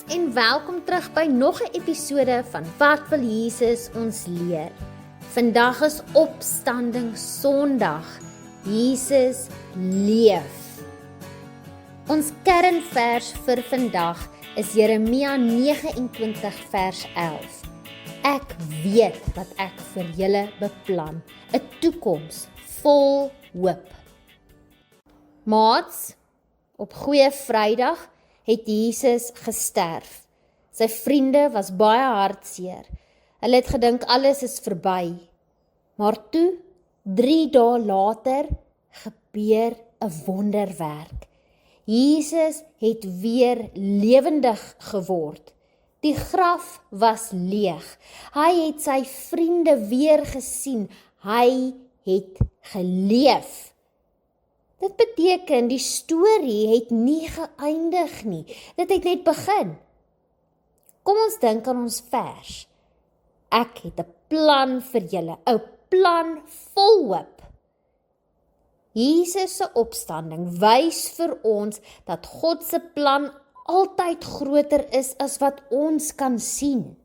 en welkom terug by nog 'n episode van Wat wil Jesus ons leer? Vandag is Opstanding Sondag. Jesus leef. Ons kernvers vir vandag is Jeremia 29 vers 11. Ek weet wat ek vir julle beplan, 'n toekoms vol hoop. Maats, op Goeie Vrydag het Jesus gesterf. Sy vriende was baie hartseer. Hulle het gedink alles is verby. Maar toe, 3 dae later, gebeur 'n wonderwerk. Jesus het weer lewendig geword. Die graf was leeg. Hy het sy vriende weer gesien. Hy het geleef. Dit beteken die storie het nie geëindig nie. Dit het net begin. Kom ons dink aan ons vers. Ek het 'n plan vir julle, 'n plan vol hoop. Jesus se opstanding wys vir ons dat God se plan altyd groter is as wat ons kan sien.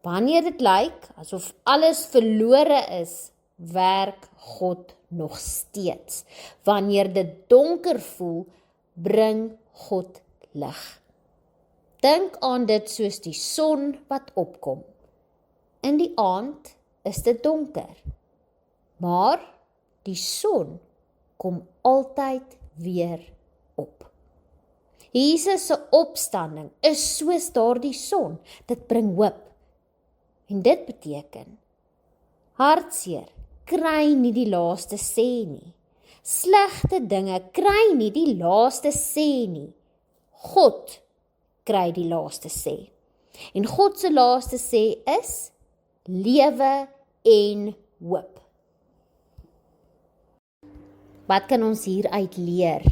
Wanneer dit lyk asof alles verlore is, werk God nog steeds. Wanneer dit donker voel, bring God lig. Dink aan dit soos die son wat opkom. In die aand is dit donker, maar die son kom altyd weer op. Jesus se opstanding is soos daardie son, dit bring hoop. En dit beteken, hartseer kry nie die laaste sê nie. Slegte dinge kry nie die laaste sê nie. God kry die laaste sê. En God se laaste sê is lewe en hoop. Wat kan ons hieruit leer?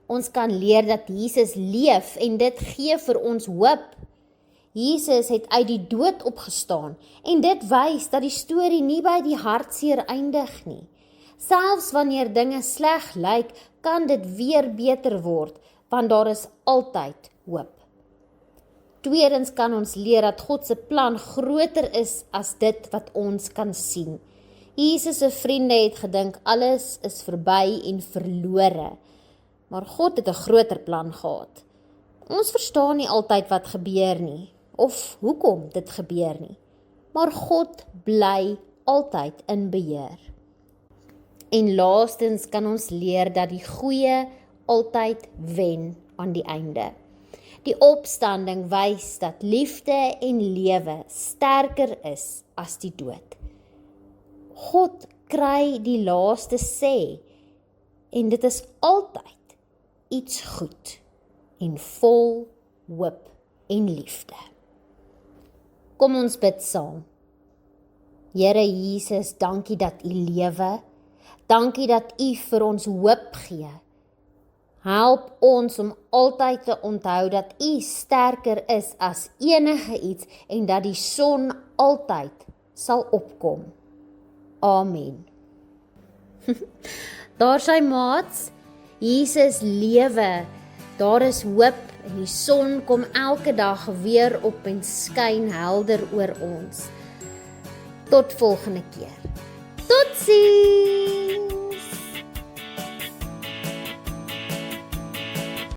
Ons kan leer dat Jesus leef en dit gee vir ons hoop. Jesus het uit die dood opgestaan en dit wys dat die storie nie by die hartseer eindig nie. Selfs wanneer dinge sleg lyk, kan dit weer beter word, want daar is altyd hoop. Tweedens kan ons leer dat God se plan groter is as dit wat ons kan sien. Jesus se vriende het gedink alles is verby en verlore, maar God het 'n groter plan gehad. Ons verstaan nie altyd wat gebeur nie, of hoekom dit gebeur nie, maar God bly altyd in beheer. En laastens kan ons leer dat die goeie altyd wen aan die einde. Die opstanding wys dat liefde en lewe sterker is as die dood. God kry die laaste sê en dit is altyd iets goed en vol hoop en liefde. Kom ons bid saam. Here Jesus, dankie dat U lewe. Dankie dat U vir ons hoop gee. Help ons om altyd te onthou dat U sterker is as enige iets en dat die son altyd sal opkom. Amen. Daar sy maats, Jesus lewe, daar is hoop en die son kom elke dag weer op en skyn helder oor ons. Tot volgende keer. Totsiens!